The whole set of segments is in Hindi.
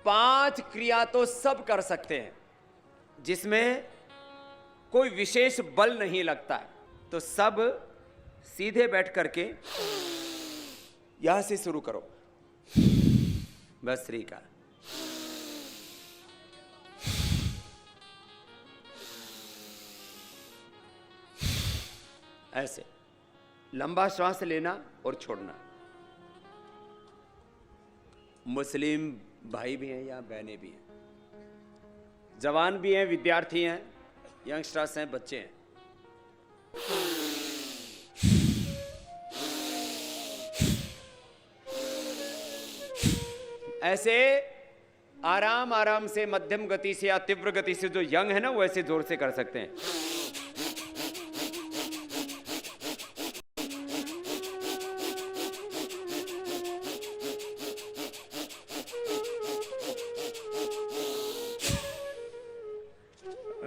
पांच क्रिया तो सब कर सकते हैं जिसमें कोई विशेष बल नहीं लगता है, तो सब सीधे बैठ करके यहां से शुरू करो। बस श्री का ऐसे लंबा श्वास लेना और छोड़ना। मुस्लिम भाई भी हैं या बहनें भी हैं, जवान भी हैं, विद्यार्थी हैं, यंगस्टर्स हैं, बच्चे हैं। ऐसे आराम आराम से, मध्यम गति से या तीव्र गति से, जो यंग है ना वो ऐसे जोर से कर सकते हैं।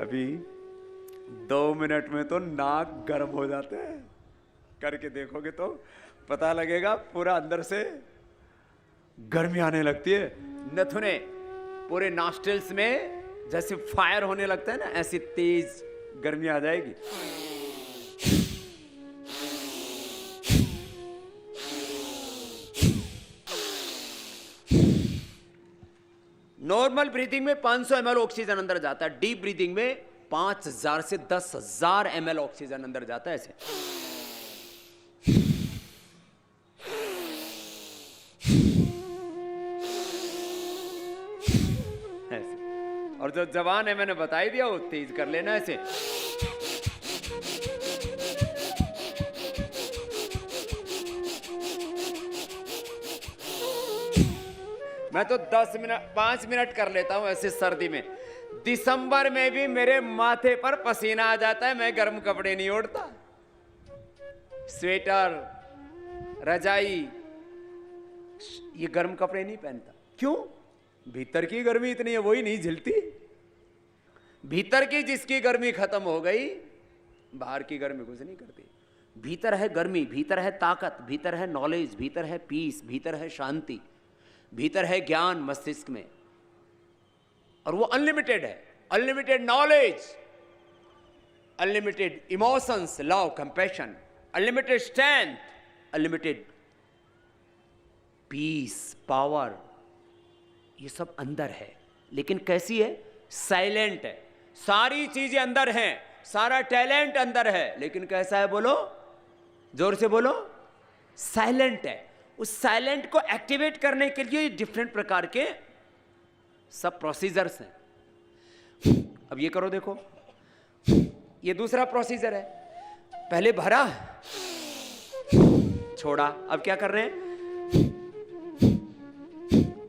अभी 2 मिनट में तो नाक गर्म हो जाते हैं, करके देखोगे तो पता लगेगा, पूरा अंदर से गर्मी आने लगती है। नथुने पूरे नॉस्ट्रिल्स में जैसे फायर होने लगता है ना, ऐसी तेज गर्मी आ जाएगी। नॉर्मल ब्रीदिंग में 500 ml ऑक्सीजन अंदर जाता है, डीप ब्रीदिंग में 5000 से 10,000 ml ऑक्सीजन अंदर जाता है। ऐसे और जो जवान है मैंने बता ही दिया, वो तेज कर लेना ऐसे। मैं तो 5 मिनट कर लेता हूं ऐसे सर्दी में। दिसंबर में भी मेरे माथे पर पसीना आ जाता है, मैं गर्म कपड़े नहीं ओढ़ता, स्वेटर, रजाई, ये गर्म कपड़े नहीं पहनता। क्यों? भीतर की गर्मी इतनी है, वही नहीं झेलती। भीतर की जिसकी गर्मी खत्म हो गई, बाहर की गर्मी कुछ नहीं करती। भीतर है गर्मी, भीतर है ताकत, भीतर है नॉलेज, भीतर है पीस, भीतर है शांति, भीतर है ज्ञान मस्तिष्क में, और वो अनलिमिटेड है। Unlimited knowledge, unlimited emotions, love, compassion, unlimited strength, unlimited peace, power, ये सब अंदर है। लेकिन कैसी है? साइलेंट है। सारी चीजें अंदर हैं, सारा टैलेंट अंदर है, लेकिन कैसा है? बोलो, जोर से बोलो। साइलेंट है। उस साइलेंट को एक्टिवेट करने के लिए डिफरेंट प्रकार के सब प्रोसीजर्स हैं। अब ये करो, देखो, ये दूसरा प्रोसीजर है। पहले भरा, छोड़ा, अब क्या कर रहे हैं?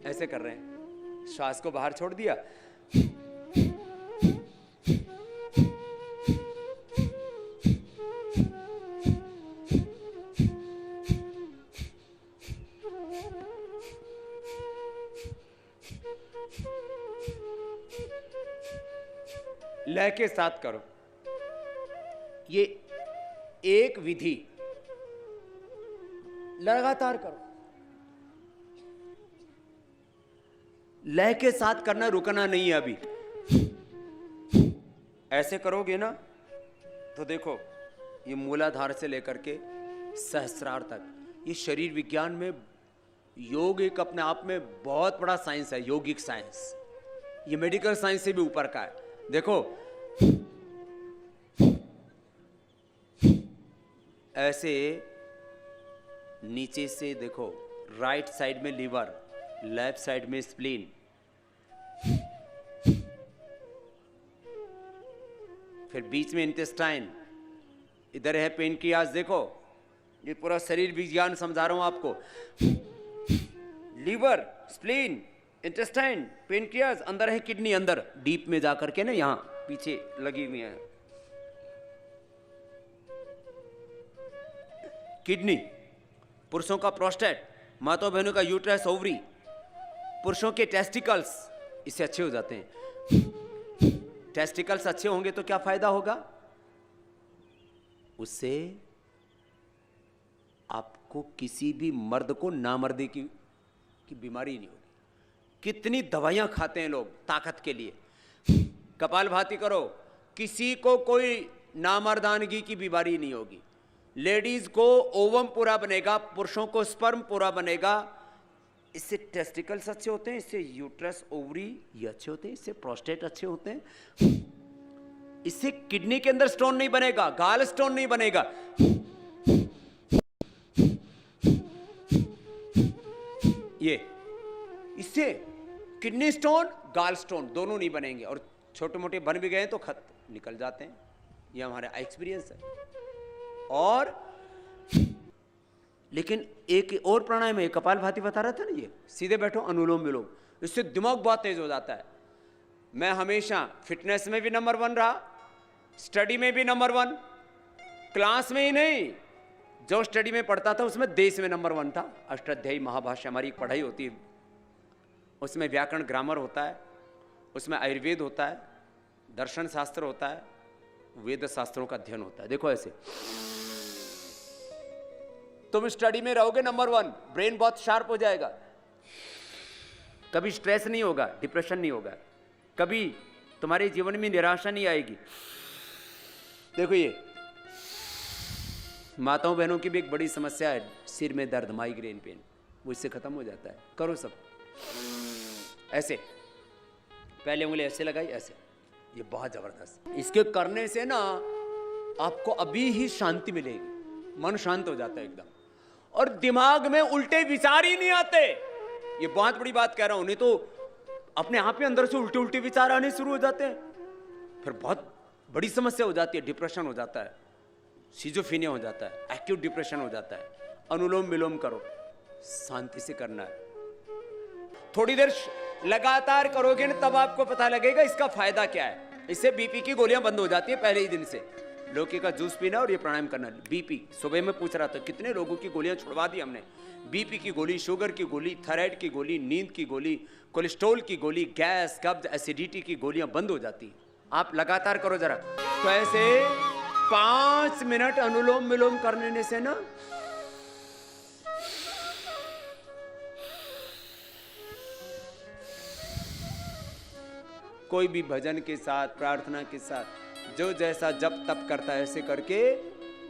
ऐसे कर रहे हैं, श्वास को बाहर छोड़ दिया, लय के साथ करो। ये एक विधि लगातार करो, लय के साथ करना, रुकना नहीं है। अभी ऐसे करोगे ना तो देखो, ये मूलाधार से लेकर के सहस्रार तक, ये शरीर विज्ञान में योग एक अपने आप में बहुत बड़ा साइंस है, योगिक साइंस। ये मेडिकल साइंस से भी ऊपर का है। देखो, ऐसे नीचे से देखो, राइट साइड में लीवर, लेफ्ट साइड में स्प्लीन, फिर बीच में इंटेस्टाइन, इधर है पेनक्रियास। देखो, ये पूरा शरीर विज्ञान समझा रहा हूं आपको। लीवर, स्प्लीन, इंटेस्टाइन, पेनक्रियास, अंदर है किडनी, अंदर डीप में जाकर के ना, यहां पीछे लगी हुई है किडनी। पुरुषों का प्रोस्टेट, माता बहनों का यूट्रस, ओवरी, पुरुषों के टेस्टिकल्स इससे अच्छे हो जाते हैं। टेस्टिकल्स अच्छे होंगे तो क्या फायदा होगा? उससे आपको किसी भी मर्द को नामर्दी की बीमारी नहीं होगी। कितनी दवाइयां खाते हैं लोग ताकत के लिए, कपालभाति करो, किसी को कोई नामर्दानगी की बीमारी नहीं होगी। लेडीज को ओवम पूरा बनेगा, पुरुषों को स्पर्म पूरा बनेगा। इससे टेस्टिकल्स अच्छे होते हैं, इससे यूट्रस ओवरी ये अच्छे होते हैं, इससे प्रोस्टेट अच्छे होते हैं, इससे किडनी के अंदर स्टोन नहीं बनेगा, गाल स्टोन नहीं बनेगा। ये इससे किडनी स्टोन गाल स्टोन दोनों नहीं बनेंगे, और छोटे मोटे बन भी गए तो खत निकल जाते हैं। ये हमारा एक्सपीरियंस है। और लेकिन एक और प्राणायाम है, कपालभाति बता रहा था ना, ये सीधे बैठो, अनुलोम विलोम, इससे दिमाग बहुत तेज हो जाता है। मैं हमेशा फिटनेस में भी नंबर 1 रहा, स्टडी में भी नंबर 1, क्लास में ही नहीं, जो स्टडी में पढ़ता था उसमें देश में नंबर 1 था। अष्टाध्यायी महाभाष्य हमारी एक पढ़ाई होती है, उसमें व्याकरण ग्रामर होता है, उसमें आयुर्वेद होता है, दर्शन शास्त्र होता है, वेद शास्त्रों का अध्ययन होता है। देखो ऐसे तुम स्टडी में रहोगे नंबर 1, ब्रेन बहुत शार्प हो जाएगा, कभी स्ट्रेस नहीं होगा, डिप्रेशन नहीं होगा, कभी तुम्हारे जीवन में निराशा नहीं आएगी। देखो ये माताओं बहनों की भी एक बड़ी समस्या है, सिर में दर्द, माइग्रेन पेन, वो इससे खत्म हो जाता है। करो सब ऐसे, पहले उंगली ऐसे लगाई, ऐसे, ये बहुत जबरदस्त। इसके करने से ना आपको अभी ही शांति मिलेगी, मन शांत हो जाता है एकदम, और दिमाग में उल्टे विचार ही नहीं आते। ये बहुत बड़ी बात कह रहा हूं, नहीं तो अपने आप ही अंदर से उल्टे उल्टे विचार आने शुरू हो जाते हैं, फिर बहुत बड़ी समस्या हो जाती है, डिप्रेशन हो जाता है, सिजोफ्रेनिया हो जाता है, एक्यूट डिप्रेशन हो जाता है। अनुलोम विलोम करो, शांति से करना है, थोड़ी देर लगातार करोगे ना, तब आपको पता लगेगा इसका फायदा क्या है। इससे बीपी की गोलियां बंद हो जाती है पहले ही दिन से। लौकी का जूस पीना और ये प्राणायाम करना। बीपी सुबह में पूछ रहा था कितने लोगों की गोलियां छुड़वा दी हमने। बीपी की गोली, शुगर की गोली, थायराइड की गोली, नींद की गोली, कोलेस्ट्रॉल की गोली, गैस, कब्ज, एसिडिटी की गोलियां बंद हो जाती। आप लगातार करो जरा। तो ऐसे 5 मिनट अनुलोम विलोम करने से ना कोई भी भजन के साथ, प्रार्थना के साथ, जो जैसा जब तप करता है ऐसे करके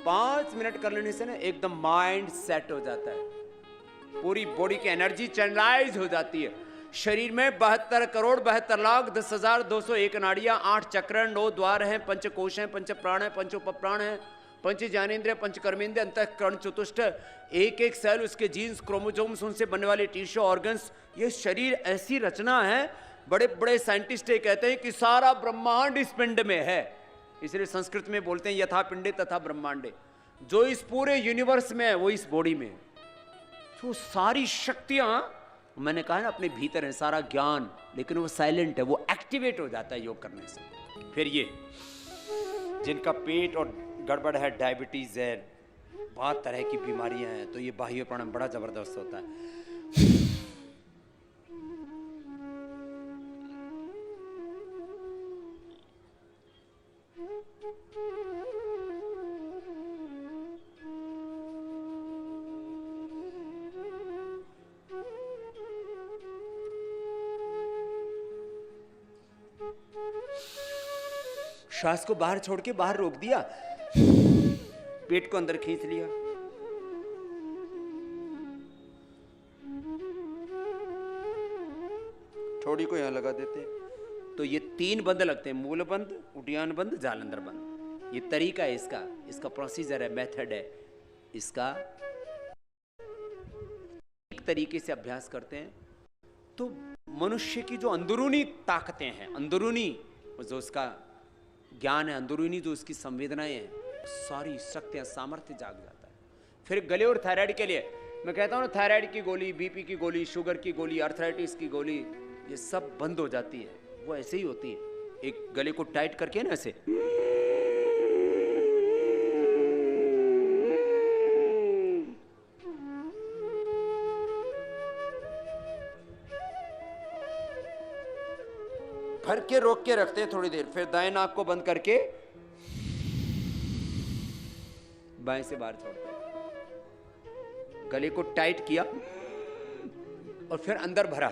5 मिनट कर लेने से ना एकदम माइंड सेट हो जाता है, पूरी बॉडी की एनर्जी चैनलाइज हो जाती है। शरीर में 72 करोड़ 72 लाख 10,201 नाड़ियां, 8 चक्र, 9 द्वार हैं, 5 कोश हैं, 5 प्राण हैं, 5 उपप्राण हैं, 5 ज्ञानेंद्रिय, 5 कर्मेंद्रिय, अंतःकरण चतुष्ट, एक एक सेल, उसके जीन्स, क्रोमोसोम्स, उनसे बनने वाले टिश्यू, ऑर्गन्स। ये शरीर ऐसी रचना है, बड़े बड़े साइंटिस्ट ये कहते हैं कि सारा ब्रह्मांड इस पिंड में है। इसलिए संस्कृत में बोलते हैं यथा पिंडे तथा ब्रह्मांडे। जो इस पूरे यूनिवर्स में है वो इस बॉडी में है। तो सारी शक्तियां, मैंने कहा ना, अपने भीतर है, सारा ज्ञान, लेकिन वो साइलेंट है, वो एक्टिवेट हो जाता है योग करने से। फिर ये जिनका पेट और गड़बड़ है, डायबिटीज है, बहुत तरह की बीमारियां हैं, तो ये बाह्य प्राणायाम बड़ा जबरदस्त होता है। श्वास को बाहर छोड़ के बाहर रोक दिया, पेट को अंदर खींच लिया। थोड़ी को यहां लगा देते। तो ये 3 बंद लगते हैं, मूल बंद, उड्डयन बंद, जालंधर बंद। ये तरीका है इसका, इसका प्रोसीजर है, मेथड है इसका। एक तरीके से अभ्यास करते हैं तो मनुष्य की जो अंदरूनी ताकतें हैं, अंदरूनी जो उसका ज्ञान है, अंदरूनी जो उसकी संवेदनाएं हैं, सारी शक्तियां, सामर्थ्य जाग जाता है। फिर गले और थायराइड के लिए मैं कहता हूं ना, थायराइड की गोली, बीपी की गोली, शुगर की गोली, आर्थराइटिस की गोली, ये सब बंद हो जाती है। वो ऐसे ही होती है, एक गले को टाइट करके ना ऐसे, भर के रोक के रखते हैं थोड़ी देर, फिर दाएं नाक को बंद करके बाएं से बाहर छोड़ते हैं। गले को टाइट किया और फिर अंदर भरा।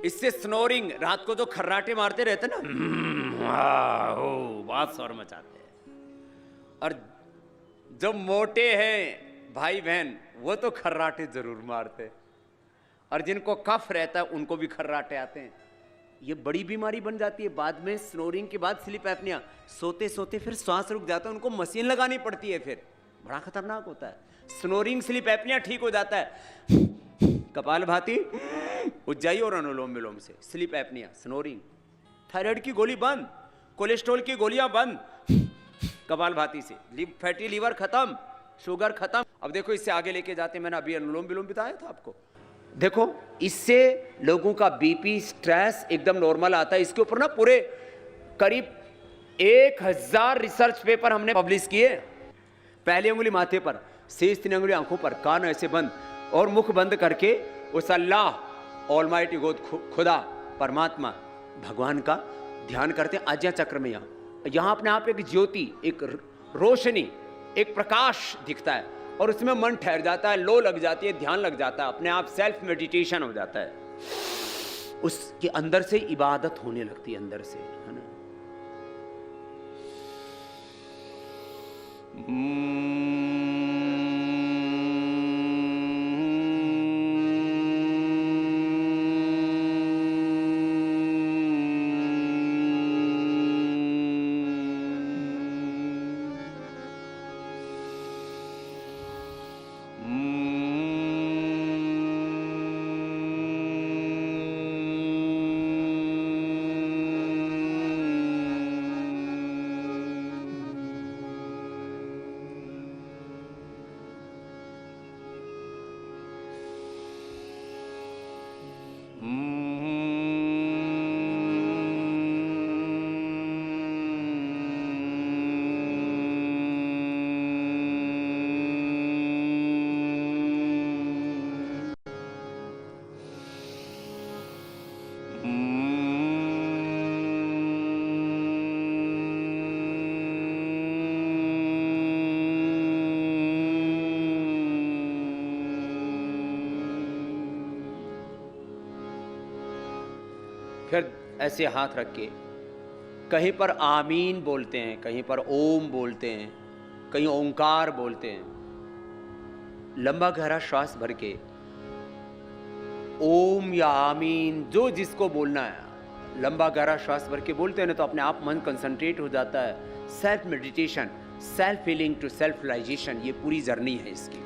इससे स्नोरिंग, रात को जो खर्राटे मारते रहते ना, बहुत शोर मचाते हैं। और जो मोटे हैं भाई बहन वो तो खर्राटे जरूर मारते, और जिनको कफ रहता है उनको भी खर्राटे आते हैं। ये बड़ी बीमारी बन जाती है बाद में। स्नोरिंग के बाद स्लीप एपनिया, सोते सोते फिर श्वास रुक जाता है, उनको मशीन लगानी पड़ती है, फिर बड़ा खतरनाक होता है। स्नोरिंग स्लीप एपनिया ठीक हो जाता है कपालभाति, उज्जाई और अनुलोम विलोम से। स्लीप एपनिया, स्नोरिंग, थायराइड की गोली बंद, कोलेस्ट्रॉल की गोलियां बंद कपालभाति से। फैटी लीवर खत्म, शुगर खत्म। अब देखो इससे आगे लेके जाते, मैंने अभी अनुलोम विलोम बताया था आपको। देखो इससे लोगों का बीपी, स्ट्रेस एकदम नॉर्मल आता है। इसके ऊपर ना पूरे करीब 1000 रिसर्च पेपर हमने पब्लिश किए। पहली उंगली माथे पर, शेष 3 उंगली आंखों पर, कान ऐसे बंद और मुख बंद करके उस अल्लाह ऑलमाइटी गॉड, खुदा, परमात्मा, भगवान का ध्यान करते हैं। आज्ञा चक्र में यहाँ अपने आप एक ज्योति, एक रोशनी, एक प्रकाश दिखता है और उसमें मन ठहर जाता है, लो लग जाती है, ध्यान लग जाता है, अपने आप सेल्फ मेडिटेशन हो जाता है। उसके अंदर से इबादत होने लगती है, अंदर से, है ना। फिर ऐसे हाथ रख के कहीं पर आमीन बोलते हैं, कहीं पर ओम बोलते हैं, कहीं ओंकार बोलते हैं। लंबा गहरा श्वास भर के ओम या आमीन, जो जिसको बोलना है, लंबा गहरा श्वास भर के बोलते हैं ना, तो अपने आप मन कंसंट्रेट हो जाता है। Self meditation, self healing to self realization, ये पूरी जर्नी है इसकी।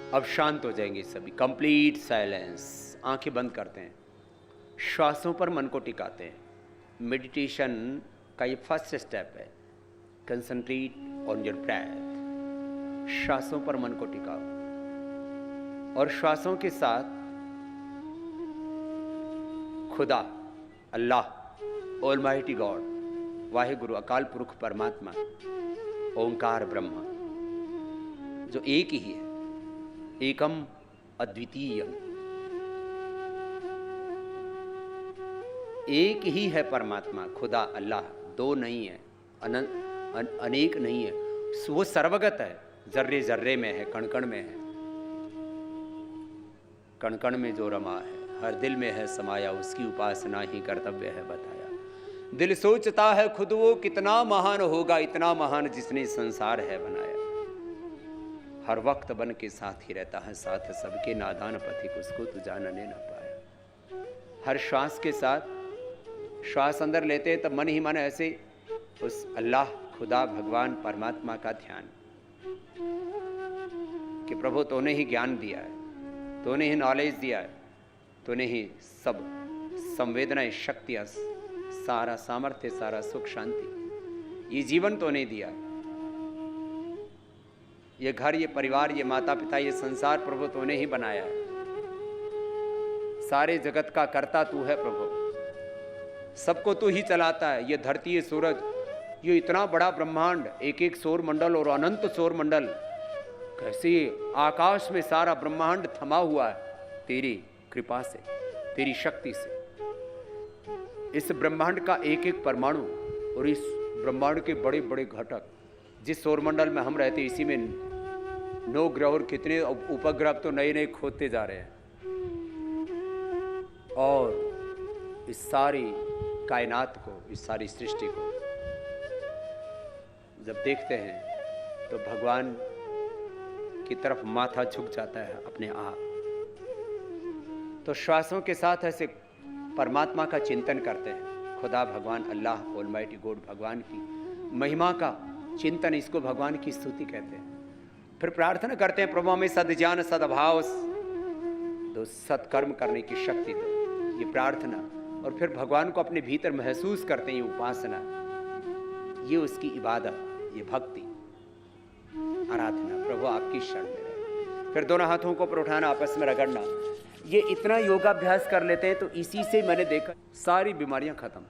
अब शांत हो जाएंगे सभी, कंप्लीट साइलेंस। आंखें बंद करते हैं, श्वासों पर मन को टिकाते हैं। मेडिटेशन का ये फर्स्ट स्टेप है, कंसंट्रेट ऑन योर ब्रेथ। श्वासों पर मन को टिकाओ और श्वासों के साथ खुदा, अल्लाह, ऑलमाइटी गॉड, वाहिगुरु, अकाल पुरुष परमात्मा, ओंकार ब्रह्मा, जो एक ही है, एकम अद्वितीय, एक ही है परमात्मा, खुदा अल्लाह, दो नहीं है, अनेक नहीं है। वो सर्वगत है, जर्रे जर्रे में है, कण कण में है, कण कण में जो रमा है, हर दिल में है समाया, उसकी उपासना ही कर्तव्य है बताया। दिल सोचता है खुद वो कितना महान होगा, इतना महान जिसने संसार है बनाया। हर वक्त बन के साथ ही रहता है, साथ सबके, नादान पथिक उसको तो जानने न पाया। हर श्वास के साथ, श्वास अंदर लेते हैं तब मन ही मन ऐसे उस अल्लाह, खुदा, भगवान, परमात्मा का ध्यान कि प्रभु तूने ही ज्ञान दिया है, तूने ही नॉलेज दिया है, तूने ही सब संवेदनाएं, शक्तियां, सारा सामर्थ्य, सारा सुख शांति, ये जीवन तूने दिया, ये घर, ये परिवार, ये माता पिता, ये संसार प्रभु तूने ही बनाया है। सारे जगत का कर्ता तू है प्रभु, सबको तू ही चलाता है। ये धरती, ये सूरज, ये इतना बड़ा ब्रह्मांड, एक एक सौर मंडल और अनंत सौर मंडल, कैसे आकाश में सारा ब्रह्मांड थमा हुआ है तेरी कृपा से, तेरी शक्ति से। इस ब्रह्मांड का एक एक परमाणु और इस ब्रह्मांड के बड़े बड़े घटक, जिस सौरमंडल में हम रहते, इसी में 9 ग्रह और कितने उपग्रह तो नए नए खोदते जा रहे हैं। और इस सारी कायनात को, इस सारी सृष्टि को जब देखते हैं तो भगवान की तरफ माथा झुक जाता है अपने आप। तो श्वासों के साथ ऐसे परमात्मा का चिंतन करते हैं, खुदा, भगवान, अल्लाह, ऑलमाइटी गॉड, भगवान की महिमा का चिंतन, इसको भगवान की स्तुति कहते हैं। फिर प्रार्थना करते हैं, प्रभु हमें सद्ज्ञान, सद्भाव दो, सत्कर्म करने की शक्ति दो, ये प्रार्थना। और फिर भगवान को अपने भीतर महसूस करते हैं, ये उपासना, ये उसकी इबादत, ये भक्ति, आराधना। प्रभु आपकी शरण में रहे। फिर दोनों हाथों को ऊपर उठाना, आपस में रगड़ना। ये इतना योगाभ्यास कर लेते हैं तो इसी से मैंने देखा सारी बीमारियां खत्म।